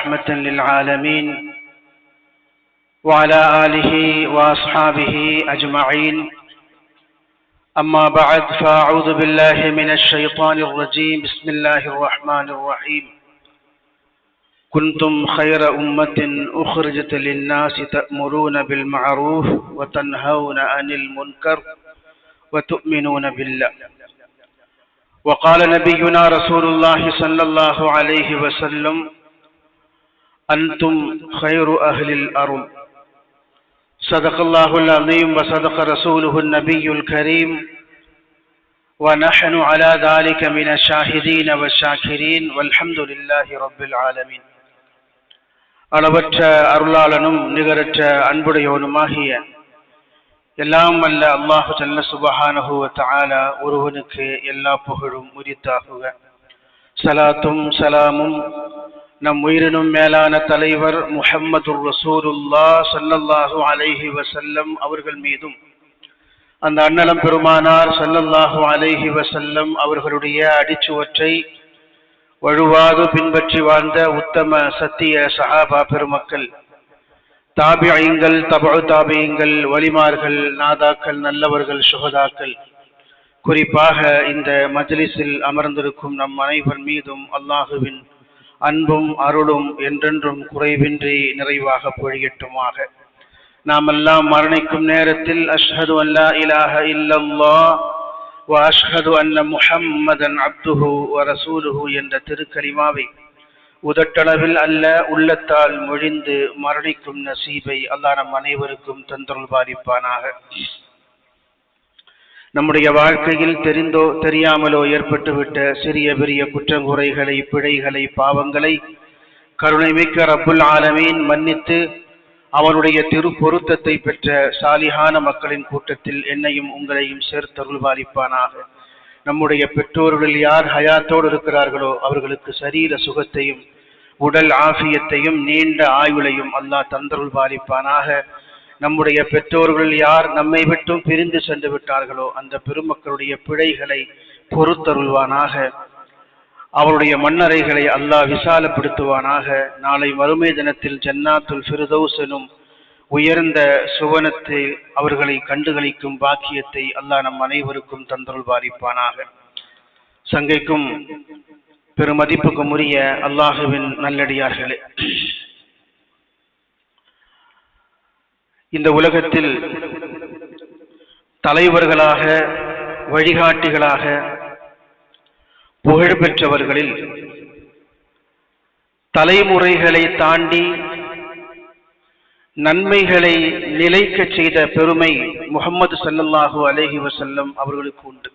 رحمة للعالمين وعلى آله وأصحابه أجمعين. أما بعد فأعوذ بالله من الشيطان الرجيم. بسم الله الرحمن الرحيم. كنتم خير أمة أخرجت للناس تأمرون بالمعروف وتنهون عن المنكر وتؤمنون بالله. وقال نبينا رسول الله صلى الله عليه وسلم: أنتم خير أهل الأرض. صدق الله العظيم وصدق رسوله النبي الكريم ونحن على ذلك من الشاهدين والشاكرين والحمد لله رب العالمين. அளவற்ற அருளாளனும் நிகரற்ற அன்புடையவனுமாகிய எல்லாம் அல்ல அல்லாஹு ஜல்ல சுப்ஹானஹு வ தஆலா ஒருவனுக்கு எல்லா புகழும் உரித்தாகுக. ஸலாத்தும் ஸலாமும் நம் உயிரினும் மேலான தலைவர் முஹம்மதுர் ரசூலுல்லாஹ் ஸல்லல்லாஹு அலைஹி வஸல்லம் அவர்கள் மீதும், அந்த அன்னலம் பெருமானார் ஸல்லல்லாஹு அலைஹி வஸல்லம் அவர்களுடைய அடிச்சுவற்றை வழுவாது பின்பற்றி வாழ்ந்த உத்தம சத்திய சஹாபா பெருமக்கள், தாபிஈங்கள், தபஉ தாபிஈங்கள், வலிமார்கள், நாதாக்கள், நல்லவர்கள், சுஹதாக்கள், குறிப்பாக இந்த மஜ்லிஸில் அமர்ந்திருக்கும் நம் அனைவர் மீதும் அல்லாஹுவின் அன்பும் அருளும் என்றென்றும் குறைவின்றி நிறைவாக பொழியட்டுமாக. நாம் எல்லாம் மரணிக்கும் நேரத்தில் அஷ்ஹது அன் லா இலாஹ இல்லல்லாஹ் வ அஷ்ஹது அன்ன முஹம்மதன் அப்துஹு வ ரசூலுஹு என்ற திருக்கலிமாவை உதட்டளவில் அல்ல உள்ளத்தால் மொழிந்து மரணிக்கும் நசீபை அல்லாஹ் நம் அனைவருக்கும் தந்தருள் பாலிப்பானாக. நம்முடைய வாழ்க்கையில் தெரிந்தோ தெரியாமலோ ஏற்பட்டுவிட்ட சிறிய பெரிய குற்றங்குறைகளை, பிழைகளை, பாவங்களை கருணைமிக்க ரப்புல் ஆலமீன் மன்னித்து அவனுடைய திரு பொருத்தத்தை பெற்ற சாலிஹான மக்களின் கூட்டத்தில் என்னையும் உங்களையும் சேர்த்தருள் பாலிப்பானாக. நம்முடைய பெற்றோர்களில் யார் ஹயாத்தோடு இருக்கிறார்களோ அவர்களுக்கு சரீர சுகத்தையும் உடல் ஆஃபியத்தையும் நீண்ட ஆயுளையும் அல்லாஹ் தந்தருள் பாலிப்பானாக. நம்முடைய பெற்றோர்கள் யார் நம்மை விட்டும் பிரிந்து சென்று விட்டார்களோ அந்த பெருமக்களுடைய பிழைகளை பொறுத்தருள்வானாக. அவருடைய மண்ணறைகளை அல்லாஹ் விசாலப்படுத்துவானாக. நாளை மறுமை தினத்தில் ஜன்னாத்துல் ஃபிர்தௌஸ் எனும் உயர்ந்த சுவனத்தை அவர்களை கண்டுகளிக்கும் பாக்கியத்தை அல்லாஹ் நம் அனைவருக்கும் தந்தருள் பாலிப்பானாக. சங்கைக்கும் பெருமதிப்புக்கும் உரிய அல்லாஹுவின் நல்லடியார்களே, இந்த உலகத்தில் தலைவர்களாக, வழிகாட்டிகளாக புகழ்பெற்றவர்களில் தலைமுறைகளை தாண்டி நன்மைகளை நிலைக்க செய்த பெருமை முஹம்மது ஸல்லல்லாஹு அலைஹி வஸல்லம் அவர்களுக்கு உண்டு.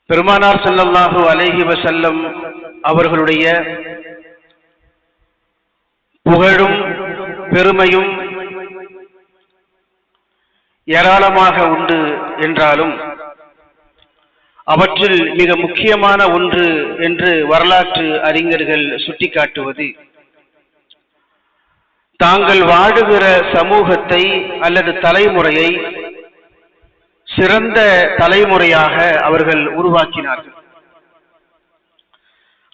பெருமானார் ஸல்லல்லாஹு அலைஹி வஸல்லம் அவர்களுடைய புகழும் பெருமையும் ஏராளமாக உண்டு என்றாலும் அவற்றில் மிக முக்கியமான ஒன்று என்று வரலாற்று அறிஞர்கள் சுட்டிக்காட்டுவது, தாங்கள் வாழுகிற சமூகத்தை அல்லது தலைமுறையை சிறந்த தலைமுறையாக அவர்கள் உருவாக்கினார்கள்.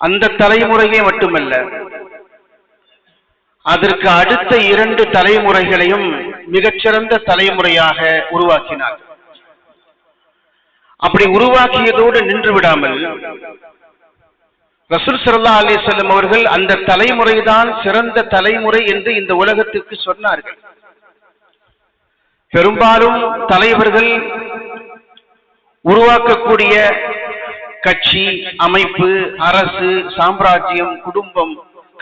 அந்த தலைமுறையே மட்டுமல்ல, அதற்கு அடுத்த 2 தலைமுறைகளையும் மிகச்சிறந்த தலைமுறையாக உருவாக்கினார்கள். அப்படி உருவாக்கியதோடு நின்று விடாமல் ரசூல் ஸல்லல்லாஹு அலைஹி வஸல்லம் அவர்கள் அந்த தலைமுறைதான் சிறந்த தலைமுறை என்று இந்த உலகத்திற்கு சொன்னார்கள். பெரும்பாலும் தலைவர்கள் உருவாக்கக்கூடிய கட்சி, அமைப்பு, அரசு, சாம்ராஜ்யம், குடும்பம்,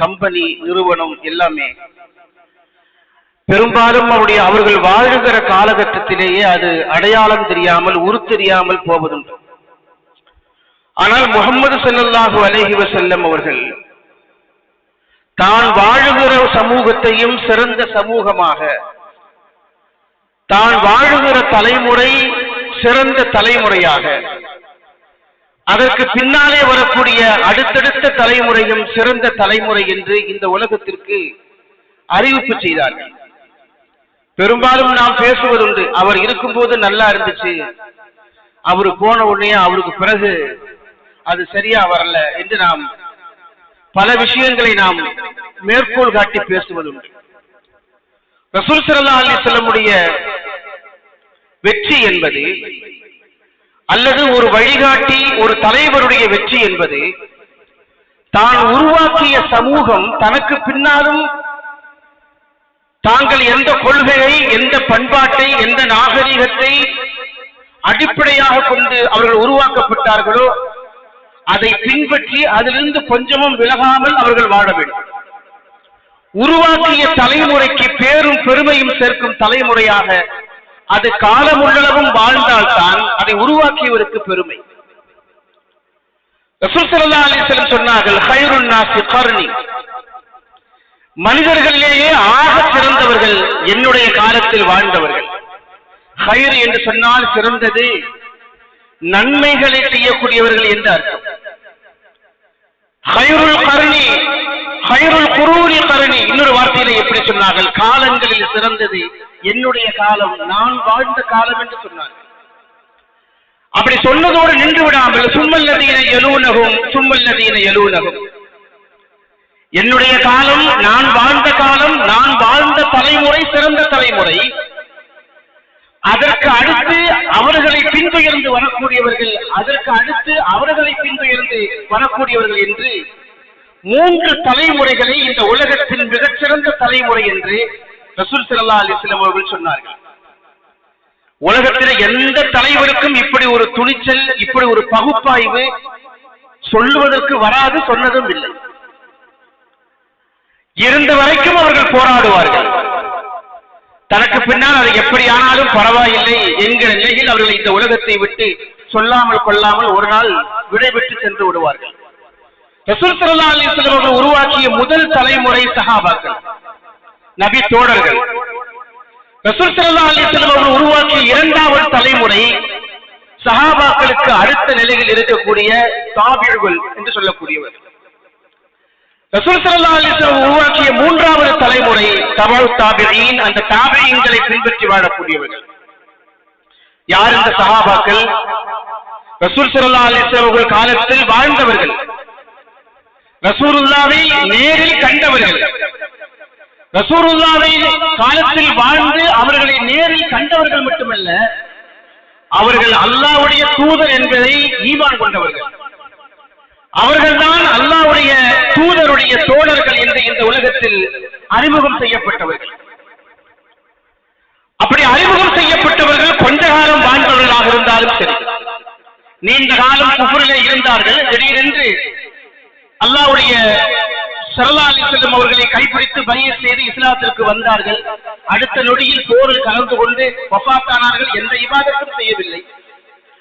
கம்பெனி, நிறுவனம் எல்லாமே பெரும்பாலும் அவர்கள் வாழுகிற காலகட்டத்திலேயே அது அடையாளம் தெரியாமல், உருத்தெரியாமல் போவதுண்டு. ஆனால் முஹம்மது ஸல்லல்லாஹு அலைஹி வஸல்லம் அவர்கள் தான் வாழுகிற சமூகத்தையும் சிறந்த சமூகமாக, தான் வாழுகிற தலைமுறை சிறந்த தலைமுறையாக, அதற்கு பின்னாலே வரக்கூடிய அடுத்தடுத்த தலைமுறையும் சிறந்த தலைமுறை என்று இந்த உலகத்திற்கு அறிவிப்பு செய்தார்கள். பெரும்பாலும் நாம் பேசுவதுண்டு, அவர் இருக்கும்போது நல்லா இருந்துச்சு, அவரு போன உடனே அவருக்கு பிறகு அது சரியா வரல என்று நாம் பல விஷயங்களை நாம் மேற்கோள் காட்டி பேசுவதுண்டு. ரசூல் ஸல்லல்லாஹு அலைஹி வஸல்லமுடைய வெற்றி என்பது அல்லது ஒரு வழிகாட்டி ஒரு தலைவருடைய வெற்றி என்பது தான் உருவாக்கிய சமூகம் தனக்கு பின்னாலும் தாங்கள் எந்த கொள்கையை, எந்த பண்பாட்டை, எந்த நாகரிகத்தை அடிப்படையாக கொண்டு அவர்கள் உருவாக்கப்பட்டார்களோ அதை பின்பற்றி அதிலிருந்து கொஞ்சமும் விலகாமல் அவர்கள் வாழ வேண்டும். உருவாக்கிய தலைமுறைக்கு பேரும் பெருமையும் சேர்க்கும் தலைமுறையாக அது காலமுள்ளளவும் வாழ்ந்தால்தான் அதை உருவாக்கியவருக்கு பெருமை. ரசூல் ஸல்லல்லாஹு அலைஹி வஸல்லம் சொன்னார்கள், கைருன் நாஸி கர்னி, மனிதர்களிலேயே ஆக சிறந்தவர்கள் என்னுடைய காலத்தில் வாழ்ந்தவர்கள். கைர் என்று சொன்னால் சிறந்தது, நன்மைகளை செய்யக்கூடியவர்கள் என்று அர்த்தம். கைருல் கர்னி, கைருல் குரூனி கர்னி, இன்னொரு வார்த்தையில எப்படி சொன்னார்கள், காலங்களில் சிறந்தது என்னுடைய காலம், நான் வாழ்ந்த காலம் என்று சொன்னார்கள். அப்படி சொன்னதோடு நின்று விடாமல் சும்மல்லதீன யலூனஹும் சும்மல்லதீன யலூனஹும், என்னுடைய காலம், நான் வாழ்ந்த காலம், நான் வாழ்ந்த தலைமுறை சிறந்த தலைமுறை, அதற்கு அடுத்து அவர்களை பின்துயர்ந்து வரக்கூடியவர்கள், அதற்கு அடுத்து அவர்களை பின்துயர்ந்து வரக்கூடியவர்கள் என்று 3 தலைமுறைகளை இந்த உலகத்தின் மிகச்சிறந்த தலைமுறை என்று ரசூல் ஸல்லல்லாஹு அலைஹி வஸல்லம் அவர்கள் சொன்னார்கள். உலகத்தில் எந்த தலைவருக்கும் இப்படி ஒரு துணிச்சல், இப்படி ஒரு பகுப்பாய்வு சொல்லுவதற்கு வராது, சொன்னதும் இல்லை. இருந்த வரைக்கும் அவர்கள் போராடுவார்கள். தனக்கு பின்னால் அது எப்படி ஆனாலும் பரவாயில்லை என்கிற நிலையில் அவர்கள் இந்த உலகத்தை விட்டு சொல்லாமல் கொள்ளாமல் ஒரு நாள் விடைபெற்று சென்று விடுவார்கள். ரசூல் ஸல்லல்லாஹு அலைஹி வஸல்லம் அவர்கள் உருவாக்கிய முதல் தலைமுறை சஹாபாக்கள், நபி தோழர்கள். ரசூல் ஸல்லல்லாஹு அலைஹி வஸல்லம் அவர்கள் உருவாக்கிய இரண்டாவது தலைமுறை சஹாபாக்களுக்கு அடுத்த நிலையில் இருக்கக்கூடிய தாபிகள் என்று சொல்லக்கூடியவர். ரசூல் ஸல்லல்லாஹு அலைஹி வஸல்லம் உருவாக்கிய மூன்றாவது தலைமுறை தபஉ தாபிஈன், அந்த தாபிஈன்களை பின்பற்றி வாழக்கூடியவர்கள். யார் இந்த சஹாபாக்கள்? ரசூல் ஸல்லல்லாஹு அலைஹி வஸல்லம் அவர்கள் காலத்தில் வாழ்ந்தவர்கள், ரசூலுல்லாஹை நேரில் கண்டவர்கள், ரசூலுல்லாஹை காலத்தில் வாழ்ந்து அவர்களை நேரில் கண்டவர்கள் மட்டுமல்ல, அவர்கள் அல்லாஹ்வுடைய தூதர் என்பதை ஈமான் கொண்டவர்கள். அவர்கள்தான் அல்லாஹ்வுடைய தூதருடைய தோழர்கள் என்று இந்த உலகத்தில் அறிமுகம் செய்யப்பட்டவர்கள். அப்படி அறிமுகம் செய்யப்பட்டவர்கள் கொஞ்ச காலம் வாழ்ந்தவர்களாக இருந்தாலும் சரி, நீண்ட காலம் குஃப்ரிலே இருந்தார்கள், திடீரென்று அல்லாஹ்வுடைய ஸல்லல்லாஹு அலைஹி வஸல்லம் அவர்களை கைப்பிடித்து பைஅத் செய்து இஸ்லாத்திற்கு வந்தார்கள். அடுத்த நொடியில் போரில் கலந்து கொண்டு வஃபாத்தானார்கள். எந்த இபாதத்தும் செய்யவில்லை.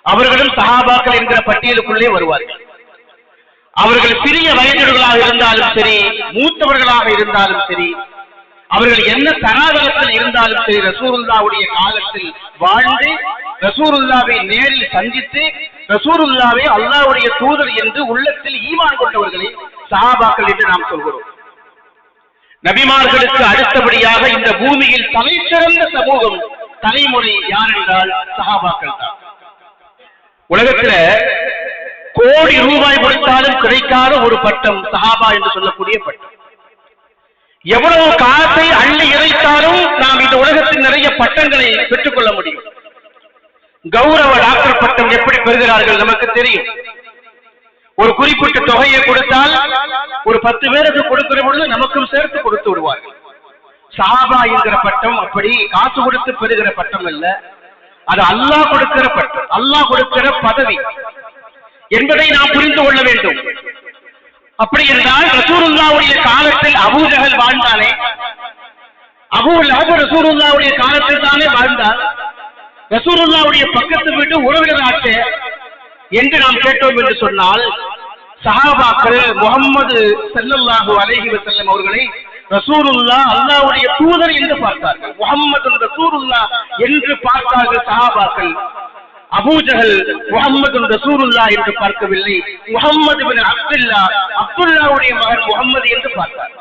அவர்களும் சஹாபாக்கள் என்கிற பட்டியலுக்குள்ளே வருவார்கள். அவர்கள் சிறிய வயதினர்களாக இருந்தாலும் சரி, மூத்தவர்களாக இருந்தாலும் சரி, அவர்கள் என்ன தராதரத்தில் இருந்தாலும் சரி, ரசூலுல்லாஹ்வுடைய காலத்தில் வாழ்ந்து ரசூலுல்லாஹ்வை நேரில் சந்தித்து ரசூலுல்லாஹ்வை அல்லாஹ்வுடைய தூதர் என்று உள்ளத்தில் ஈமான் கொண்டவர்களை சஹாபாக்கள் என்று நாம் சொல்கிறோம். நபிமார்களுக்கு அடுத்தபடியாக இந்த பூமியில் தலைசிறந்த சமூகம், தலைமுறை யார் என்றால் சஹாபாக்கள் தான். உலகத்தில் கோடி ரூபாய் கொடுத்தாலும் கிடைக்காத ஒரு பட்டம் சஹாபா என்று சொல்லக்கூடிய பட்டம். எவ்வளவு காசை அள்ளி இறைத்தாலும் நாம் இந்த உலகத்தில் நிறைய பட்டங்களை பெற்றுக் கொள்ள முடியும். கௌரவ டாக்டர் பட்டம் எப்படி பெறுகிறார்கள் நமக்கு தெரியும். ஒரு குறிப்பிட்ட தொகையை கொடுத்தால் ஒரு 10 பேருக்கு கொடுக்கிற பொழுது நமக்கும் சேர்த்து கொடுத்து விடுவார்கள். சஹாபா என்கிற பட்டம் அப்படி காசு கொடுத்து பெறுகிற பட்டம் அல்ல, அது அல்லாஹ் கொடுக்கிற பட்டம், அல்லாஹ் கொடுக்கிற பதவி என்பதை நாம் புரிந்து கொள்ள வேண்டும். அப்படி என்றால் ரசூலுல்லாஹ்வுடைய காலத்தில் அபூ ஜஹல் வாழ்ந்தானே, அபூ லஹப் ரசூலுல்லாஹ்வுடைய காலத்தில் தானே வாழ்ந்தார். ரசூலுல்லாஹ்வுடைய பக்கத்து வீட்டு உறவினராக என்று நாம் கேட்டோம் என்று சொன்னால், சஹாபாக்கள் முஹம்மது ஸல்லல்லாஹு அலைஹி வஸல்லம் அவர்களை ரசூலுல்லாஹ் அல்லாஹ்வுடைய தூதர் என்று பார்த்தார்கள். முஹம்மது ரசூலுல்லாஹ் என்று பார்த்தார்கள் சஹாபாக்கள். அபூ ஜஹல் முஹம்மது ரசூலுல்லாஹ் என்று பார்க்கவில்லை, முஹம்மது இப்னு அப்துல்லாஹ், அப்துல்லாஹ்வுடைய மகன் முஹம்மது என்று பார்த்தார்.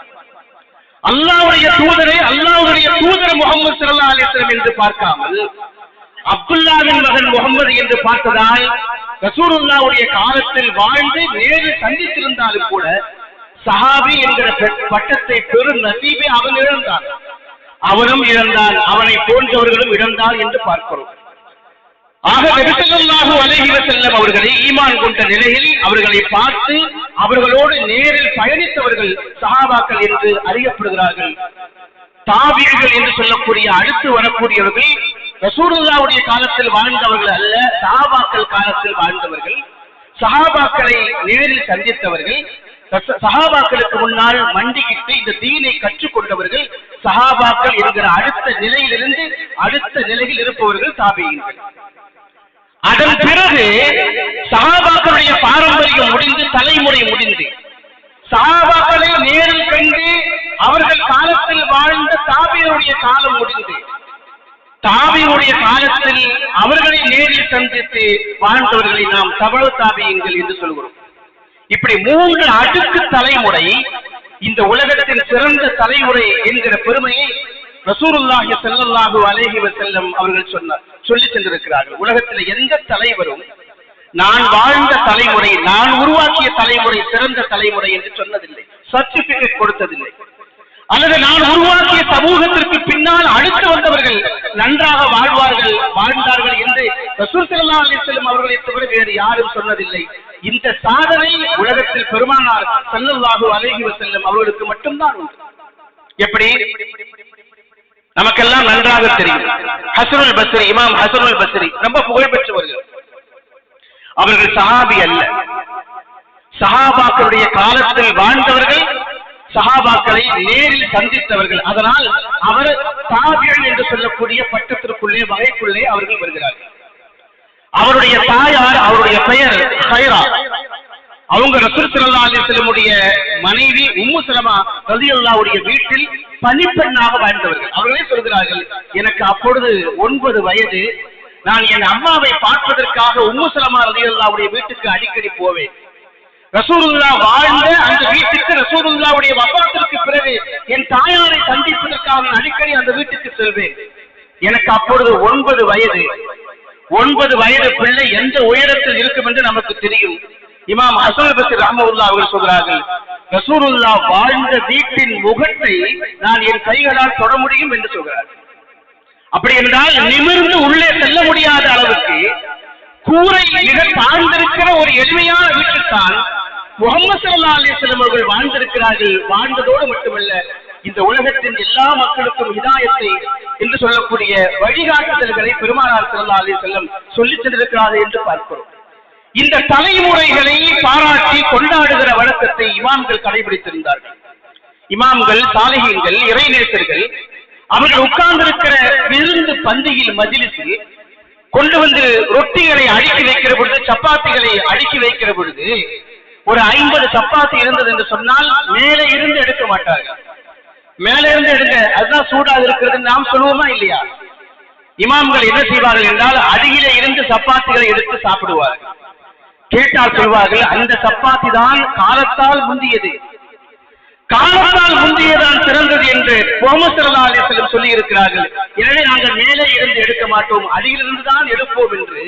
அல்லாஹ்வுடைய தூதரை அல்லாஹ்வுடைய தூதர் முஹம்மது ஸல்லல்லாஹு அலைஹி வஸல்லம் என்று பார்க்காமல் அப்துல்லாஹ்வின் மகன் முஹம்மது என்று பார்த்ததால் ரசூலுல்லாஹ்வுடைய காலத்தில் வாழ்ந்து நேரில் சந்தித்திருந்தாலும் கூட சஹாபி என்கிற பட்டத்தை பெரும் நசீபை அவன் இழந்தான், அவனும் இழந்தான், அவனை போன்றவர்களும் இழந்தார் என்று பார்க்கிறோம். ஆக நபி ஸல்லல்லாஹு அலைஹி வஸல்லம் அவர்களை ஈமான் கொண்ட நிலையில் அவர்களை பார்த்து அவர்களோடு நேரில் பயணித்தவர்கள் சஹாபாக்கள் என்று அறியப்படுகிறார்கள். தாபிகள் என்று சொல்லக்கூடிய அடுத்து வரக்கூடியவர்கள் ரசூலுல்லாஹ்வுடைய காலத்தில் வாழ்ந்தவர்கள் அல்ல, சஹாபாக்கள் காலத்தில் வாழ்ந்தவர்கள், சஹாபாக்களை நேரில் சந்தித்தவர்கள், சஹாபாக்களுக்கு முன்னால் மண்டிக்கிட்டு இந்த தீனை கற்றுக்கொண்டவர்கள் சஹாபாக்கள் என்கிற அடுத்த நிலையிலிருந்து அடுத்த நிலையில் இருப்பவர்கள் தாபியீன்கள். அதன் பிறகு சஹாபாக்களுடைய பாரம்பரியம் முடிந்து தலைமுறை முடிந்து சஹாபாக்களை நேரில் கண்டு அவர்கள் காலத்தில் வாழ்ந்த தாபியருடைய காலம் முடிந்து தாபியுடைய காலத்தில் அவர்களை நேரில் சந்தித்து வாழ்ந்தவர்களை நாம் தபழ தாபியங்கள் என்று சொல்கிறோம். இப்படி 3 அடுக்கு தலைமுறை இந்த உலகத்தின் சிறந்த தலைமுறை என்கிற பெருமையை ரசூலுல்லாஹி ஸல்லல்லாஹு அலைஹி வஸல்லம் அவர்கள் சொல்லி சென்றிருக்கிறார்கள். உலகத்தில் எந்த தலைவரும் நான் வாழ்ந்த தலைமுறை, நான் உருவாக்கிய தலைமுறை சிறந்த தலைமுறை என்று சொன்னதில்லை, சர்டிபிகேட் கொடுத்ததில்லை. அல்லது நான் உருவாக்கிய சமூகத்திற்கு பின்னால் அடுத்து வந்தவர்கள் நன்றாக வாழ்ந்தார்கள் என்று ரசூல் ஸல்லல்லாஹு அலைஹி வஸல்லம் அவர்களை தவிர வேறு யாரும் சொன்னதில்லை. இந்த சாதனை உலகத்தில் பெருமானார் ஸல்லல்லாஹு அலைஹி வஸல்லம் அவர்களுக்கு மட்டும்தான் உண்டு. எப்படி? நமக்கெல்லாம் நன்றாக தெரியும். ஹஸனுல் பஸ்ரி, இமாம் ஹஸனுல் பஸ்ரி ரொம்ப புகழ்பெற்றவர்கள். அவர்கள் சஹாபி அல்ல, சஹாபாக்களுடைய காலத்தில் வாழ்ந்தவர்கள், சஹாபாக்களை நேரில் சந்தித்தவர்கள். அதனால் அவர் தாபியன் என்று சொல்லக்கூடிய பட்டத்திற்குள்ளே வகைக்குள்ளே அவர்கள் வருகிறார்கள். அவருடைய தாயார், அவருடைய பெயர் ஹைரா. அவங்க ரசூல் ஸல்லல்லாஹு அலைஹி வஸல்லமுடைய மனைவி உம்மு ஸலமா ரலியல்லாஹுடைய வீட்டில் பணிப்பெண்ணாக வாழ்ந்தவர்கள். அவர்களே சொல்கிறார்கள், எனக்கு அப்பொழுது 9 வயது. நான் என் அம்மாவை பார்ப்பதற்காக உம்மு ஸலமா ரலியல்லாஹுடைய வீட்டுக்கு அடிக்கடி போவேன். ரசூலுல்லாஹ் வாழ்ந்த அந்த வீட்டுக்கு ரசூலுல்லாஹ்வுடைய வஃபாத்திற்கு பிறகு என் தாயாரை சந்திப்பதற்காக நான் அடிக்கடி அந்த வீட்டுக்கு செல்வேன். எனக்கு அப்பொழுது 9 வயது. 9 வயது பிள்ளை எந்த உயரத்தில் இருக்கும் என்று நமக்கு தெரியும். இமாம் ஹஸனுல் பஸ்ரி ரஹ்மத்துல்லாஹி அவர்கள் சொல்கிறார்கள், ரசூலுல்லாஹ் வாழ்ந்த வீட்டின் முகத்தை நான் என் கைகளால் தொட முடியும் என்று சொல்கிறார். அப்படி என்றால் நிமிர்ந்து உள்ளே செல்ல முடியாத அளவுக்கு கூரை மிக தாழ்ந்திருக்கிற ஒரு எளிமையான வீட்டில்தான் முஹம்மது ஸல்லல்லாஹு அலைஹி வஸல்லம் அவர்கள் வாழ்ந்திருக்கிறார்கள். வாழ்ந்ததோடு மட்டுமல்ல, இந்த உலகத்தின் எல்லா மக்களுக்கும் ஹிதாயத்தை என்று சொல்லக்கூடிய வழிகாட்டுதல்களை பெருமானார் ஸல்லல்லாஹு அலைஹி வஸல்லம் சொல்லிச் சென்றிருக்கிறார்கள் என்று பார்க்கிறோம். இந்த தலைமுறைகளை பாராட்டி கொண்டாடுகிற வழக்கத்தை இமாம்கள் கடைபிடித்திருந்தார்கள். இமாம்கள், சாலிஹீன்கள், இறைநேசர்கள் அவர்கள் உட்கார்ந்திருக்கிற விருந்து பந்தியில் மஜ்லிஸில் கொண்டு வந்து ரொட்டிகளை அடுக்கி வைக்கிற பொழுது, சப்பாத்திகளை அடுக்கி வைக்கிற பொழுது ஒரு 50 சப்பாத்தி இருந்தது என்று சொன்னால் மேலே இருந்து எடுக்க மாட்டார்கள். மேலே இருந்து எடுங்க, அதுதான் சூடாக இருக்கிறது நாம் சொல்லுவோமா இல்லையா? இமாம்கள் என்ன செய்வார்கள் என்றால் அடியிலே இருந்து சப்பாத்திகளை எடுத்து சாப்பிடுவார்கள். கேட்டால் சொல்வார்கள், அந்த சப்பாத்தி தான் காலத்தால் முந்தியது, காலத்தால் முந்தியதான் சிறந்தது என்று முஹம்மது ஸல்லல்லாஹு அலைஹி வஸல்லம் சொல்லி இருக்கிறார்கள். எனவே நாங்கள் மேலே இருந்து எடுக்க மாட்டோம், அடியிலிருந்து தான் எடுப்போம் என்று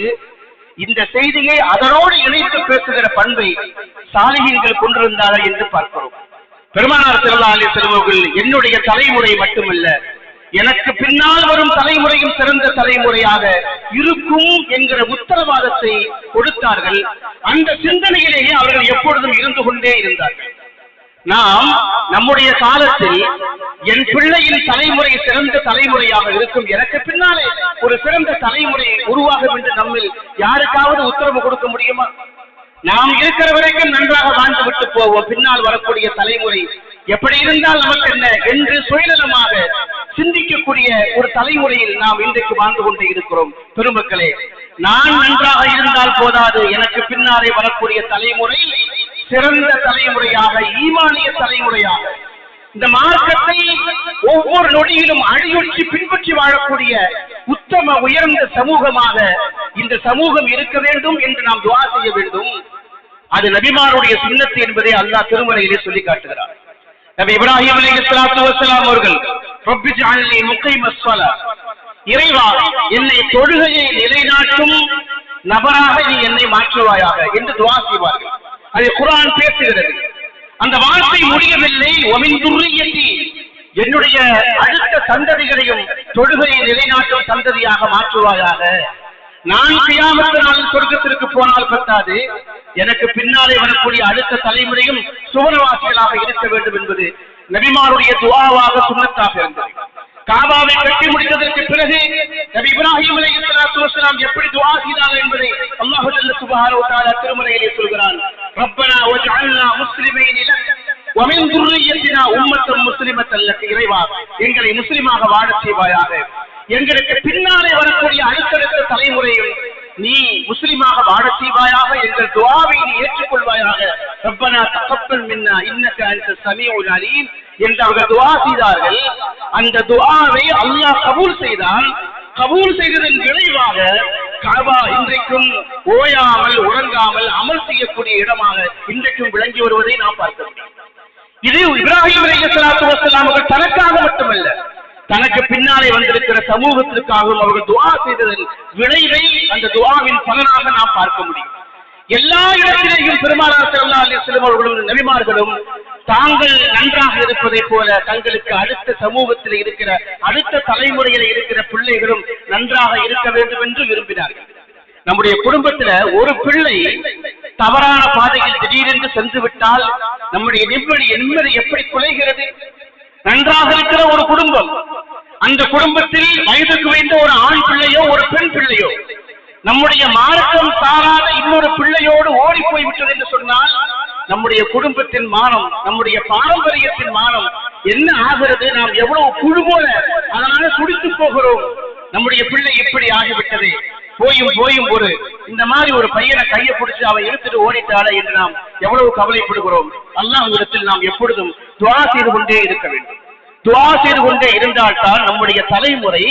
இந்த செய்தியை அதனோடு இணைத்து பேசுகிற பண்பை சாலிஹீன்கள் கொண்டிருந்தார்கள் என்று பார்க்கிறோம். பெருமானார் ஸல்லல்லாஹு அலைஹி வஸல்லம் அவர்கள் என்னுடைய தலைமுறை மட்டுமல்ல, எனக்கு பின்னால் வரும் தலைமுறையும் சிறந்த தலைமுறையாக இருக்கும் என்கிற உத்தரவாதத்தை கொடுத்தார்கள். அந்த சிந்தனையிலேயே அவர்கள் எப்பொழுதும் இருந்து கொண்டே இருந்தார்கள். நாம் நம்முடைய காலத்தில் என் பிள்ளையின் தலைமுறை சிறந்த தலைமுறையாக இருக்கும், எனக்கு பின்னாலே ஒரு சிறந்த தலைமுறை உருவாகும் என்று நம்மில் யாருக்காவது உத்தரவு கொடுக்க முடியுமா? நாம் இருக்கிற வரைக்கும் நன்றாக வாழ்ந்து விட்டு போவோம், பின்னால் வரக்கூடிய தலைமுறை எப்படி இருந்தால் நமக்கு என்ன என்று சுயநலமாக சிந்திக்கக்கூடிய ஒரு தலைமுறையில் நாம் இன்றைக்கு வாழ்ந்து கொண்டே இருக்கிறோம். பெருமக்களே, நான் நன்றாக இருந்தால் போதாது, எனக்கு பின்னாலே வரக்கூடிய தலைமுறை சிறந்த தலைமுறையாக, ஈமானிய தலைமுறையாக, இந்த மார்க்கத்தை ஒவ்வொரு நொடியிலும் அடியொற்றி பின்பற்றி வாழக்கூடிய உத்தம உயர்ந்த சமூகமாக இந்த சமூகம் இருக்க வேண்டும் என்று நாம் துஆ செய்ய வேண்டும். அது நபிமாருடைய சுன்னத்து என்பதை அல்லாஹ் திருமறையிலே சொல்லி காட்டுகிறார். நபி இப்ராஹிம் அலைஹிஸ்ஸலாத்து வஸ்ஸலாம் அவர்கள் ரப்பி ஜஅல்னி முகீமஸ் ஸலாத், இறைவா என்னை தொழுகையை நிலைநாட்டும் நபராக நீ என்னை மாற்றுவாயாக என்று துஆ செய்வார்கள். அதை குர்ஆன் பேசுகிறது. அந்த வாழ்க்கை முடியவில்லை. ஒமின் துர்ரியத்தி, என்னுடைய அடுத்த சந்ததிகளையும் தொழுகையை நிலைநாட்டும் சந்ததியாக மாற்றுவாயாக. நான் கியாமத் நாளில் சொர்க்கத்திற்கு போனால் பத்தாது, எனக்கு பின்னாலே வரக்கூடிய அடுத்த தலைமுறையும் சுவனவாசிகளாக இருக்க வேண்டும் என்பது நபிமாருடைய துஆவாக சுன்னத்தாக இருந்தது. காபாவை கட்டி முடித்ததற்கு பிறகு நபி இப்ராஹிம் அலைஹிஸ்ஸலாத்து வஸலாம் எப்படி துஆ செய்தார்கள் என்பதை அல்லாஹ் ஜல்ல சுப்ஹானஹு வ தஆலா திருமறையிலே சொல்கிறான். ரப்பனா வஜ்அல்னா முஸ்லிமைன் லக் வ மின் துர்ரியத்தினா உம்மத்தன் முஸ்லிமத்தன் லக். இறைவா, எங்களை முஸ்லிமாக வாழச் செய்வாயாக, எங்களுக்கு பின்னாலே வரக்கூடிய அடுத்தடுத்த தலைமுறையும் நீ முஸ்லிமாக வாழச் செய்வாயாக, எங்கள் துஆவை நீ ஏற்றுக்கொள்வாயாக. ரப்பனா தகப்பல் மின்னா இன்னக அன்த ஸமீஉல் அலீம் என்று அவர்கள் துஆ செய்தார்கள். அந்த துஆவை அல்லாஹ் கபூல் செய்தான். கபூல் செய்ததன் விளைவாக காபா இன்றைக்கும் ஓயாமல் உறங்காமல் அமல் செய்யக்கூடிய இடமாக இன்றைக்கும் விளங்கி வருவதை நாம் பார்க்க முடியும். இது இப்ராஹிம் அலைஹிஸ்ஸலாத்து வஸலாம் அவர்கள் தனக்காக மட்டுமல்ல, தனக்கு பின்னாலே வந்திருக்கிற சமூகத்திற்காகவும் அவர்கள் துஆ செய்ததன் விளைவை அந்த துஆவின் பலனாக நாம் பார்க்க முடியும். எல்லா இடத்திலேயும் பெருமானார் ஸல்லல்லாஹு அலைஹி வஸல்லம் அவர்களும் நபிமார்களும் தாங்கள் நன்றாக இருப்பதை போல தங்களுக்கு அடுத்த சமூகத்தில் இருக்கிற அடுத்த தலைமுறையில் இருக்கிற பிள்ளைகளும் நன்றாக இருக்க வேண்டும் என்று விரும்பினார்கள். நம்முடைய குடும்பத்துல ஒரு பிள்ளை தவறான பாதையில் திடீரென்று சென்று விட்டால் நம்முடைய நிம்மதி எப்படி குலைகிறது? நன்றாக இருக்கிற ஒரு குடும்பம், அந்த குடும்பத்தில் வயதுக்கு வைத்த ஒரு ஆண் பிள்ளையோ ஒரு பெண் பிள்ளையோ நம்முடைய மார்க்கம் சாராத இன்னொரு பிள்ளையோடு ஓடி போய்விட்டது என்று சொன்னால் நம்முடைய குடும்பத்தின் மானம், நம்முடைய பாரம்பரியத்தின் மானம் என்ன ஆகிறது? நாம் எவ்வளவு புழு போல அதனால துடித்து போகிறோம். நம்முடைய பிள்ளை இப்படி ஆகிவிட்டது, போயும் ஒரு இந்த மாதிரி ஒரு பையனை கையை பிடிச்சு அவன் எடுத்துட்டு ஓடிட்டாளே என்று நாம் எவ்வளவு கவலைப்படுகிறோம். அல்லாஹ்விடத்தில் நாம் எப்பொழுதும் துஆ செய்து கொண்டே இருக்க வேண்டும். துஆ செய்து கொண்டே இருந்தால்தான் நம்முடைய தலைமுறை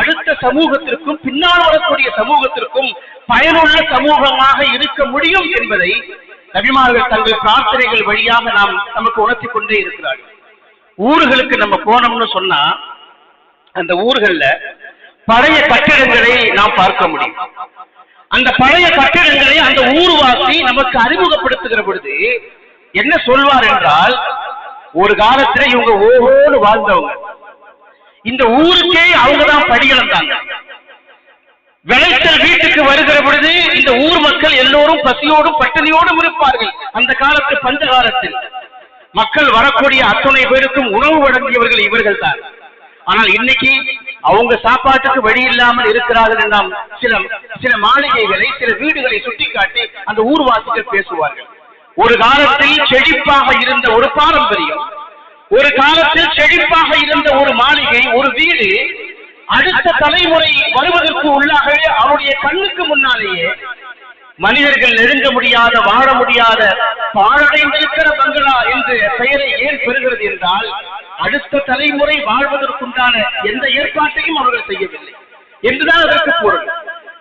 அடுத்த சமூகத்திற்கும் பின்னால் வரக்கூடிய சமூகத்திற்கும் பயனுள்ள சமூகமாக இருக்க முடியும் என்பதை நபிமார்கள் தங்கள் பிரார்த்தனைகள் வழியாக நமக்கு உணர்த்தி கொண்டே இருக்கிறார்கள். ஊர்களுக்கு நம்ம போனோம்னு சொன்னா அந்த ஊர்கள்ல பழைய கட்டிடங்களை நாம் பார்க்க முடியும். அந்த பழைய கட்டிடங்களை அந்த ஊர்வாசி நமக்கு அறிமுகப்படுத்துகிற பொழுது என்ன சொல்வார் என்றால், ஒரு காலத்துல இவங்க ஓஹோடு வாழ்ந்தவங்க, இந்த ஊருக்கே அவங்கதான் படியிழந்தாங்க. விளைச்சல் வீட்டுக்கு வருகிற பொழுது இந்த ஊர் மக்கள் எல்லோரும் பசியோடும் பட்டினியோடும் இருப்பார்கள். அந்த காலத்து பஞ்ச காலத்தில் மக்கள் வரக்கூடிய அத்துணை பேருக்கும் உணவு வழங்கியவர்கள் இவர்கள் தான். ஆனால் இன்னைக்கு அவங்க சாப்பாட்டுக்கு வழி இல்லாமல் இருக்கிறார்கள் என்றால் சில மாளிகைகளை சில வீடுகளை சுட்டிக்காட்டி அந்த ஊர்வாசிகள் பேசுவார்கள். ஒரு காலத்தில் செழிப்பாக இருந்த ஒரு பாரம்பரியம், ஒரு காலத்தில் செழிப்பாக இருந்த ஒரு மாளிகை, ஒரு வீடு அடுத்த தலைமுறை வருவதற்கு உள்ளாகவே அவருடைய கண்ணுக்கு முன்னாலேயே மனிதர்கள் நெருங்க முடியாத வாழ முடியாத பாழடைந்திருக்கிற பங்களா என்று பெயரை ஏன் பெறுகிறது என்றால் அடுத்த தலைமுறை வாழ்வதற்குண்டான எந்த ஏற்பாட்டையும் அவர்கள் செய்யவில்லை என்றுதான் அதற்கு பொருள்.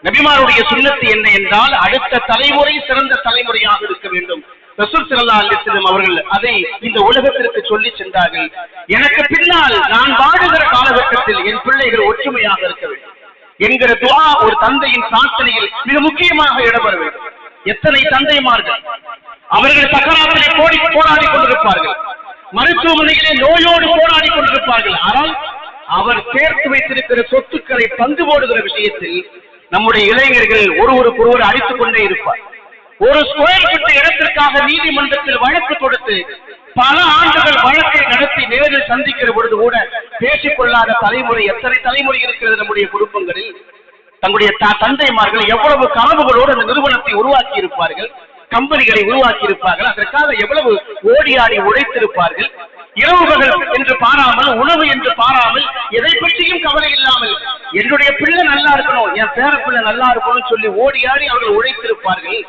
நபிமாருடைய சுன்னத்து என்ன என்றால் அடுத்த தலைமுறை சிறந்த தலைமுறையாக இருக்க வேண்டும். ரசூல் ஸல்லல்லாஹு அலைஹி வஸல்லம் அவர்கள் அதை இந்த உலகத்திற்கு சொல்லி சென்றார்கள். எனக்கு பின்னால் நான் வாழுகிற காலகட்டத்தில் என் பிள்ளைகள் ஒற்றுமையாக இருக்க வேண்டும் என்கிற துஆ ஒரு தந்தையின் பிரார்த்தனையில் மிக முக்கியமாக இடம்பெற வேண்டும். எத்தனை தந்தைமார்கள் அவர்கள் சக்கராத்திலே போராடி கொண்டிருப்பார்கள், மருத்துவமனையிலே நோயோடு போராடி கொண்டிருப்பார்கள். ஆனால் அவர் சேர்த்து வைத்திருக்கிற சொத்துக்களை பங்கு போடுகிற விஷயத்தில் நம்முடைய இளைஞர்கள் ஒருவருக்கொருவர் அடித்துக் கொண்டே இருப்பார். ஒரு ஸ்கொயர் ஃபீட் இடத்திற்காக நீதிமன்றத்தில் வழக்கு கொடுத்து பல ஆண்டுகள் வழக்கை நடத்தி நேரில் சந்திக்கிற பொழுது கூட பேசிக்கொள்ளாத தலைமுறை எத்தனை தலைமுறை இருக்கிறது நம்முடைய குடும்பங்களில். தங்களுடைய தந்தைமார்கள் எவ்வளவு கனவுகளோடு அந்த நிறுவனத்தை உருவாக்கி இருப்பார்கள், கம்பெனிகளை உருவாக்கி இருப்பார்கள், அதற்காக எவ்வளவு ஓடியாடி உழைத்திருப்பார்கள். இரவுகள் என்று பாராமல், உணவு என்று பாராமல், எதை பற்றியும் கவலை இல்லாமல் என்னுடைய பிள்ளை நல்லா இருக்கணும், என் பேர பிள்ளை நல்லா இருக்கணும்னு சொல்லி ஓடியாடி அவர்கள் உழைத்திருப்பார்கள்.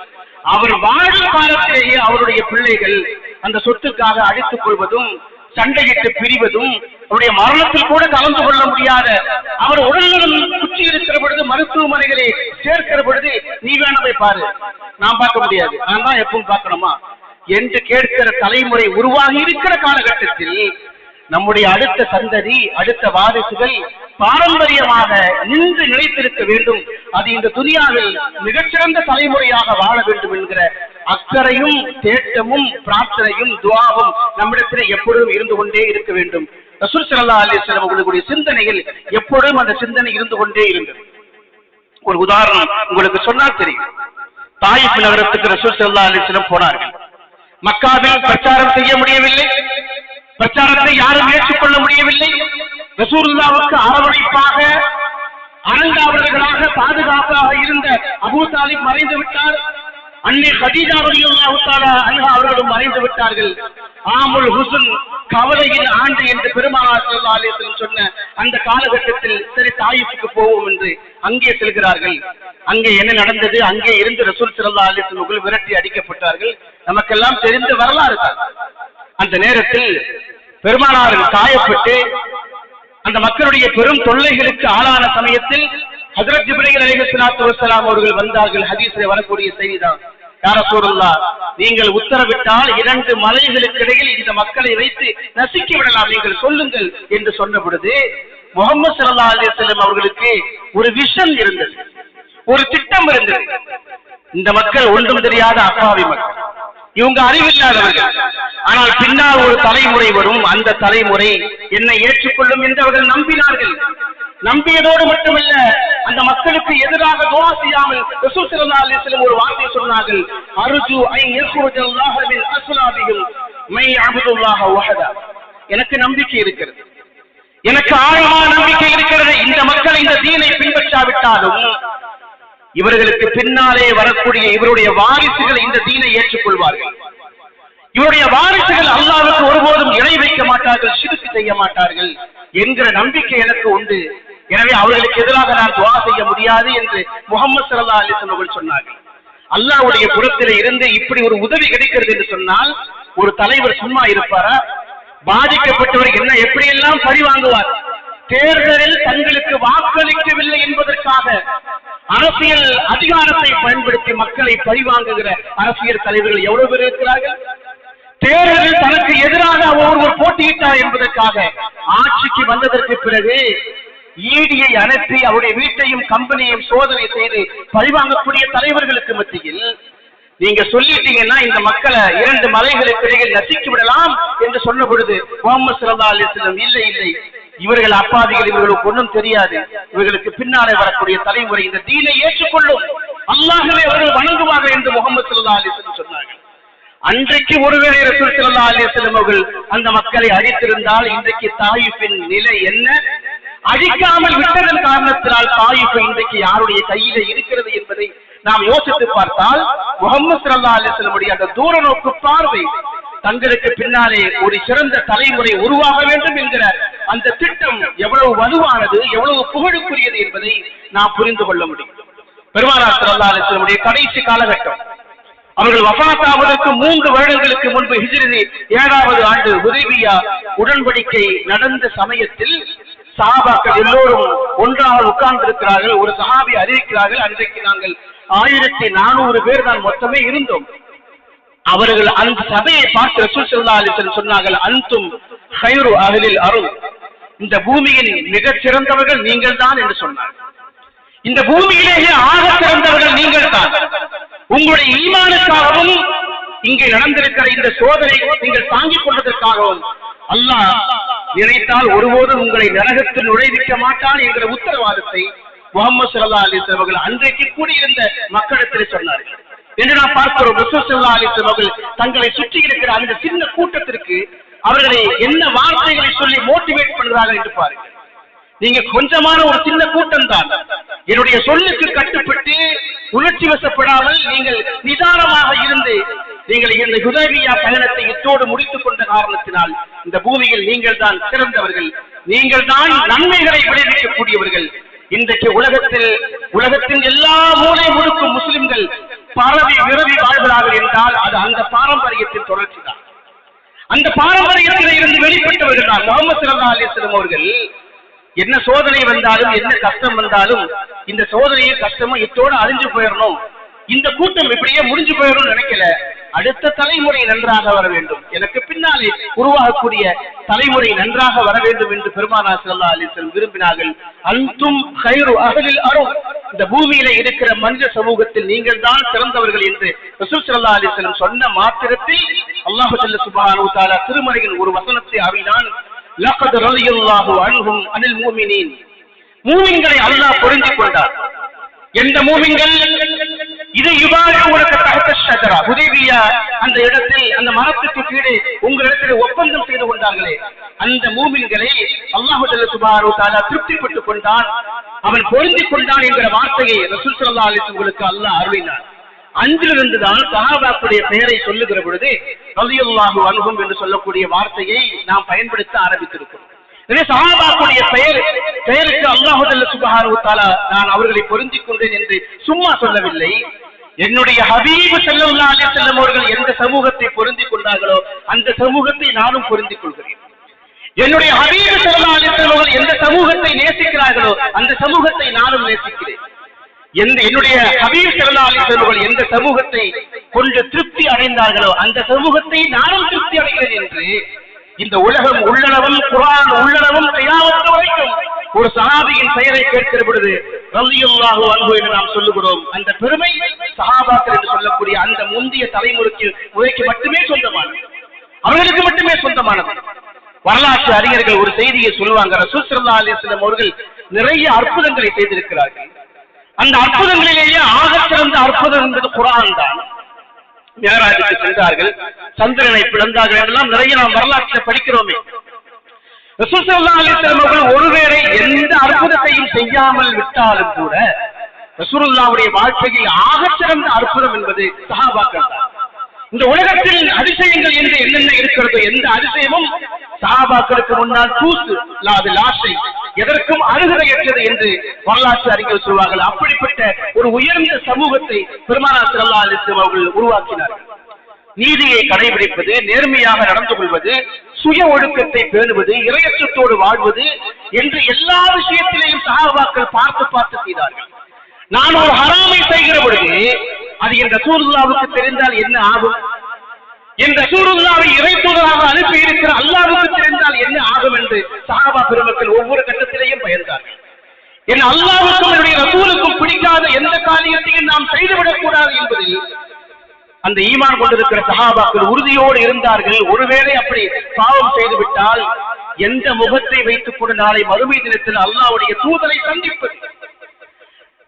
அவர் வாழும் காலத்திலேயே அவருடைய பிள்ளைகள் அந்த சொத்துக்காக அடித்துக் கொள்வதும் சண்டையிட்டு பிரிவதும், அவருடைய மரணத்தில் கூட கலந்து கொள்ள முடியாத அவர் உடல்நலம் குச்சி இருக்கிற பொழுது மருத்துவமனைகளை சேர்க்கிற பொழுது நீ வேணா போய் பாரு, நான் பார்க்க முடியாது, நான் தான் எப்பவும் பார்க்கணுமா என்று கேட்கிற தலைமுறை உருவாகி இருக்கிற காலகட்டத்தில் நம்முடைய அடுத்த சந்ததி, அடுத்த வாரிசுகள் பாரம்பரியமாக நின்று நிலைத்திருக்க வேண்டும், அது இந்த துனியாவில் மிகச்சிறந்த தலைமுறையாக வாழ வேண்டும் என்கிற அக்கறையும் தேட்டமும் பிரார்த்தனையும் துஆவும் நம்மிடத்தில் எப்பொழுதும் இருந்து கொண்டே இருக்க வேண்டும். ரசூல் ஸல்லல்லாஹு அலைஹி வஸல்லம் அவர்களுடைய சிந்தனையில் எப்பொழுதும் அந்த சிந்தனை இருந்து கொண்டே இருந்தது. ஒரு உதாரணம் உங்களுக்கு சொன்னால் தெரியும். தாயிப் நகரத்துக்கு ரசூல் ஸல்லல்லாஹு அலைஹி வஸல்லம் போனார்கள். மக்காவில் பிரச்சாரம் செய்ய முடியவில்லை, பிரச்சாரத்தை யாரும் ஏற்றுக்கொள்ள முடியவில்லை. ரசூலுல்லாஹ்வுக்கு அரவணைப்பாக அரங்காவலர்களாக பாதுகாப்பாக இருந்த அபூ தாலிப் மறைந்து விட்டார். அன்னை கதீஜா ரலியல்லாஹு தஆலா அன்ஹா அவர்களும் மறைந்து விட்டார்கள். ஆமுல் ஹுஸ்ன், கவலையின் ஆண்டு என்று பெருமானார் ஸல்லல்லாஹு அலைஹி வஸல்லம் சொன்ன அந்த காலகட்டத்தில் சரி தாயிஃபுக்கு போவோம் என்று அங்கே செல்கிறார்கள். அங்கே என்ன நடந்தது? அங்கே இருந்து ரசூல் ஸல்லல்லாஹு அலைஹி வஸல்லம் விரட்டி அடிக்கப்பட்டார்கள். நமக்கெல்லாம் தெரிந்த வரலாறு தான். அந்த நேரத்தில் பெருமானார்கள் காயப்பட்டு அந்த மக்களுடைய பெரும் தொல்லைகளுக்கு ஆளான சமயத்தில் ஹஜ்ரத் ஜிப்ரீல் அலைஹிஸ்ஸலாத்து வஸ்ஸலாம் அவர்கள் வந்தார்கள். ஹதீஸிலே வரக்கூடிய செய்திதான். யா ரசூலுல்லாஹ், நீங்கள் உத்தரவிட்டால் 2 மலைகளுக்கு இடையில் இந்த மக்களை வைத்து நசுக்கி விடலாம், நீங்கள் சொல்லுங்கள் என்று சொன்ன பொழுது முஹம்மது ஸல்லல்லாஹு அலைஹி வஸல்லம் அவர்களுக்கு ஒரு விஷன் இருந்தது, ஒரு திட்டம் இருந்தது. இந்த மக்கள் ஒன்றும் தெரியாத அப்பாவி மக்கள், இவங்க அறிவில்லாதவர்கள். ஆனால் பின்னால் ஒரு தலைமுறை வரும், அந்த தலைமுறை என்னை ஏற்றுக்கொள்ளும் என்று அவர்கள் நம்பினார்கள். நம்பியதோடு மட்டுமல்ல, அந்த மக்களுக்கு எதிராக துஆ செய்யாமல் ரசூல் ஸல்லல்லாஹு அலைஹி வஸல்லம் ஒரு வார்த்தை சொன்னார்கள், அர்ஜு அன் யக்ருஜல்லாஹு மின் அஸ்லாபிஹிம் மை யஅபுதுல்லாஹ வஹதா. எனக்கு நம்பிக்கை இருக்கிறது, எனக்கு ஆழமான நம்பிக்கை இருக்கிறது. இந்த மக்கள் இந்த தீனை பின்பற்றாவிட்டாலும் இவர்களுக்கு பின்னாலே வரக்கூடிய இவருடைய வாரிசுகள் இந்த தீனை ஏற்றுக்கொள்வார்கள். இவருடைய வாரிசுகள் அல்லாஹ்வுக்கு ஒருபோதும் இணை வைக்க மாட்டார்கள், ஷிர்க் செய்ய மாட்டார்கள் என்கிற நம்பிக்கை எனக்கு உண்டு. எனவே அவர்களுக்கு எதிராக நான் துஆ செய்ய முடியாது என்று முஹம்மது ஸல்லல்லாஹு அலைஹி வஸல்லம் சொன்னார்கள். அல்லாஹ்வுடைய புறத்திலே இருந்து இப்படி ஒரு உதவி கிடைக்கிறது என்று சொன்னால் ஒரு தலைவர் சும்மா இருப்பாரா? பாதிக்கப்பட்டவர் என்ன எப்படியெல்லாம் பழி வாங்குவார்? தேர்தலில் தங்களுக்கு வாக்களிக்கவில்லை என்பதற்காக அரசியல் அதிகாரத்தை பயன்படுத்தி மக்களை பழிவாங்குகிற அரசியல் தலைவர்கள் எவ்வளவு பேர் இருக்கிறார்கள்? தேர்தலில் தனக்கு எதிராக ஒருவர் போட்டியிட்டார் என்பதற்காக ஆட்சிக்கு வந்ததற்கு பிறகு ஈடியை அனுப்பி அவருடைய வீட்டையும் கம்பெனியையும் சோதனை செய்து பழிவாங்கக்கூடிய தலைவர்களுக்கு மத்தியில் நீங்க சொல்லிட்டீங்கன்னா இந்த மக்களை 2 மலைகளுக்கு இடையில் நசுக்கி விடலாம் என்று சொன்ன பொழுது முஹம்மது ஸல்லல்லாஹு அலைஹி வஸல்லம் இல்லை இல்லை, இவர்கள் அப்பாவிகள், இவர்களுக்கு ஒன்றும் தெரியாது, இவர்களுக்கு பின்னாலே வரக்கூடிய தலைமுறை இந்த தீனை ஏற்றுக்கொள்ளும், அல்லாஹ்வை அவர்கள் வணங்குவார்கள் என்று முஹம்மது ஸல்லல்லாஹு அலைஹி வஸல்லம் சொன்னார்கள். அன்றைக்கு ஒருவேளை ரசூல் ஸல்லல்லாஹு அலைஹி வஸல்லம் அவர்கள் அந்த மக்களை அழித்திருந்தால் இன்றைக்கு தாயிஃபின் நிலை என்ன? அழிக்காமல் விட்டதன் காரணத்தினால் தாயிஃப் இன்றைக்கு யாருடைய கையிலே இருக்கிறது என்பதை நாம் யோசித்து பார்த்தால் முஹம்மது ஸல்லல்லாஹு அலைஹி வஸல்லம் அந்த தூர நோக்கு பார்வை, தங்களுக்கு பின்னாலே ஒரு சிறந்த தலைமுறை உருவாக வேண்டும் என்கிற அந்த திட்டம் எவ்வளவு வலுவானது, எவ்வளவு புகழுக்குரியது என்பதை நாம் புரிந்து கொள்ள முடியும். பெருமானார் ஸல்லல்லாஹு அலைஹி வஸல்லம் கடைசி காலகட்டம், அவர்கள் வஃபாத்தாவதற்கு 3 வருடங்களுக்கு முன்பு ஹிஜ்ரி 7வது ஆண்டு ஹுதைபியா உடன்படிக்கை நடந்த சமயத்தில் சஹாபாக்கள் எல்லோரும் ஒன்றாக உட்கார்ந்திருக்கிறார்கள். ஒரு சஹாபி அறிவிக்கிறார்கள், அன்றைக்கு நாங்கள் 1400 பேர் தான் மொத்தமே இருந்தோம். அவர்கள் அந்த சபையை பார்த்து ரசூல் ஸல்லல்லாஹு அலைஹி வஸல்லம் சொன்னார்கள், அன்தும் கைரு அஹ்லில் அருள், இந்த பூமியின் மிகச் சிறந்தவர்கள் நீங்கள் தான் என்று சொன்னார்கள். இந்த பூமியிலேயே ஆக சிறந்தவர்கள் நீங்கள் தான். உங்களுடைய ஈமானுக்காகவும் இங்கே நடந்திருக்கிற இந்த சோதனை நீங்கள் தாங்கிக் கொண்டதற்காகவும் அல்லாஹ் நினைத்தால் ஒருபோதும் உங்களை நரகத்தில் நுழைவிக்க மாட்டான் என்கிற உத்தரவாதத்தை முஹம்மது ஸல்லல்லாஹு அலைஹி வஸல்லம் அவர்கள் அன்றைக்கு கூடியிருந்த மக்களிடத்தில் சொன்னார்கள் என்று நாம் பார்க்கிறோம். ரசூல் ஸல்லல்லாஹு அலைஹி வஸல்லம் அவர்கள் தங்களை சுற்றி இருக்கிற அந்த சின்ன கூட்டத்திற்கு அவர்களை என்ன வார்த்தைகளை சொல்லி மோட்டிவேட் பண்ணுகிறார்கள் என்று பாருங்கள். நீங்க கொஞ்சமான ஒரு சின்ன கூட்டம் தான், என்னுடைய சொல்லுக்கு கட்டுப்பட்டு உணர்ச்சி வசப்படாமல் நீங்கள் நிதானமாக இருந்து நீங்கள் இந்த ஹுதைபியா பயணத்தை இத்தோடு முடித்துக் கொண்ட காரணத்தினால் இந்த பூமியில் நீங்கள் தான் சிறந்தவர்கள், நீங்கள் தான் நன்மைகளை விளைவிக்கக்கூடியவர்கள். இன்றைக்கு உலகத்தின் எல்லா மூலை முழுக்கும் முஸ்லிம்கள் பரவி விரவி வாழ்கிறார்கள் என்றால் அது அந்த பாரம்பரியத்தின் தொடர்ச்சி தான். அந்த பாரம்பரியத்தில் இருந்து வெளிப்பட்டவர்கள் தான். முஹம்மது ஸல்லல்லாஹு அலைஹி வஸல்லம் அவர்கள் என்ன சோதனை வந்தாலும் என்ன கஷ்டம் வந்தாலும் இந்த சோதனையும் கஷ்டமும் இத்தோடு அழிஞ்சு போயிடணும், இந்த கூட்டம் இப்படியே முடிஞ்சு போயிடணும்னு நினைக்கல. அடுத்த தலைமுறை நன்றாக வர வேண்டும், எனக்கு பின்னாலே உருவாகக்கூடிய தலைமுறை நன்றாக வர வேண்டும் என்று பெருமானார் ஸல்லல்லாஹு அலைஹி வஸல்லம் விரும்பினார்கள். அன்தும் கைரு அஹ்லில் அர்த், இந்த பூமியில இருக்கிற மனித சமூகத்தில் நீங்கள் தான் சிறந்தவர்கள் என்று ரசூல் ஸல்லல்லாஹு அலைஹி வஸல்லம் சொன்ன மாத்திரத்தில் அல்லாஹ் ஜல்ல சுப்ஹானஹு வ தஆலா திருமறையின் ஒரு வசனத்தை அருளினான். லகத் ரலியல்லாஹு அன்ஹும் அனில் முஃமினீன், மூமின்களை அல்லாஹ் பொருந்திக் கொண்டார். எந்த மூமின்கள்? இது இவ்வாறு உனக்கு தஹ்த ஷஜரா, ஹுதைபியா அந்த இடத்தில் அந்த மரத்துக்கு கீழே உங்களிடத்தில் ஒப்பந்தம் செய்து கொண்டார்களே, அந்த மூமின்களை அல்லாஹ் ஜல்ல சுப்ஹானஹு வ தஆலா திருப்திப்பட்டுக் கொண்டான், அவன் பொருந்திக் கொண்டான் என்கிற வார்த்தையை ரசூல் ஸல்லல்லாஹு அலைஹி வஸல்லம் அல்லாஹ் அருளினார். அன்றிலிருந்து தான் சஹாபாக்களுடைய பெயரை சொல்லுகிற பொழுது ரலியல்லாஹு அன்ஹும் என்று சொல்லக்கூடிய வார்த்தையை நாம் பயன்படுத்த ஆரம்பித்திருக்கிறோம். சஹாபாக்களுடைய பெயருக்கு அல்லாஹ் ஜல்ல சுப்ஹானஹு வ தஆலா நான் அவர்களை பொருந்திக் கொண்டேன் என்று சும்மா சொல்லவில்லை. என்னுடைய ஹபீப் ஸல்லல்லாஹு அலைஹி வஸல்லம் அவர்கள் எந்த சமூகத்தை பொருந்திக் கொண்டார்களோ அந்த சமூகத்தை நானும் பொருந்திக் கொள்கிறேன். என்னுடைய ஹபீப் ஸல்லல்லாஹு அலைஹி வஸல்லம் அவர்கள் எந்த சமூகத்தை நேசிக்கிறார்களோ அந்த சமூகத்தை நானும் நேசிக்கிறேன். என்னுடைய ஹபீப் ஸல்லல்லாஹு அலைஹி வஸல்லம் அவர்கள் எந்த சமூகத்தை கொண்டு திருப்தி அடைந்தார்களோ அந்த சமூகத்தை நானும் திருப்தி அடைகிறேன் என்று இந்த உலகம் உள்ளளவும் குர்ஆன் உள்ளளவும் கியாமத் வரைக்கும் ஒரு சஹாபியின் பெயரை கேட்கிற பொழுது ரலியல்லாஹு அன்ஹு என்று நாம் சொல்லுகிறோம். அந்த பெருமை சஹாபாக்கள் என்று சொல்லக்கூடிய அந்த முந்தைய தலைமுறைக்கு மட்டுமே சொந்தமானது, அவர்களுக்கு மட்டுமே சொந்தமானது. வரலாற்று அறிஞர்கள் ஒரு செய்தியை சொல்லுவாங்க. ரசூல் ஸல்லல்லாஹு அலைஹி வஸல்லம் அவர்கள் நிறைய அற்புதங்களை செய்திருக்கிறார்கள். அந்த அற்புதங்களிலேயே ஆகச் சிறந்த அற்புதம் என்பது குர்ஆன் தான். மேராஜுக்கு சென்றார்கள், சந்திரனை பிளந்தார்கள் என்றெல்லாம் நிறைய நாம் வரலாற்றை படிக்கிறோமே. ரசூல் ஸல்லல்லாஹு அலைஹி வஸல்லம் அவர்கள் ஒருவேளை எந்த அற்புதத்தையும் செய்யாமல் விட்டாலும் கூட ரசூலுல்லாஹ்வுடைய வாழ்க்கையில் ஆகச் சிறந்த அற்புதம் என்பது சஹாபாக்கள் தான். இந்த உலகத்தில் அதிசயங்கள் என்று என்னென்ன இருக்கிறதோ எந்த அதிசயமும் சஹாபாக்களுக்கு முன்னால் தூசு, அது லாஷை, எதற்கும் அருகதையற்றது என்று வரலாற்று அறிஞர்கள் சொல்வார்கள். அப்படிப்பட்ட ஒரு உயர்ந்த சமூகத்தை பெருமானார் ஸல்லல்லாஹு அலைஹி வஸல்லம் அவர்கள் உருவாக்கினார்கள். நீதியை கடைபிடிப்பது, நேர்மையாக நடந்து கொள்வது, சுய ஒழுக்கத்தை பேணுவது, இறையச்சத்தோடு வாழ்வது என்று எல்லா விஷயத்திலேயும் சஹாபாக்கள் பார்த்து பார்த்து செய்தார்கள். நான் ஒரு ஹராமை செய்கிற பொழுது அது என் ரசூலுல்லாஹ்வுக்கு தெரிந்தால் என்ன ஆகும், என் ரசூலுல்லாஹ்வை இறை தூதராக அனுப்பி இருக்கிற அல்லாஹ்வுக்கு தெரிந்தால் என்ன ஆகும் என்று சஹாபா பெருமக்கள் ஒவ்வொரு கட்டத்திலேயும் பயந்தார்கள். என் அல்லாஹ்வுக்கும் என்னுடைய ரசூலுக்கும் பிடிக்காத எந்த காரியத்தையும் நாம் செய்துவிடக் கூடாது என்பதில் அந்த ஈமான் கொண்டிருக்கிற சஹாபாக்கள் உறுதியோடு இருந்தார்கள். ஒருவேளை அப்படி பாவம் செய்துவிட்டால் எந்த முகத்தை வைத்துக் கொண்டு நாளை மறுமை தினத்தில் அல்லாஹ்வுடைய தூதரை சந்திப்பது?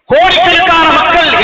கோடிக்கணக்கான மக்கள்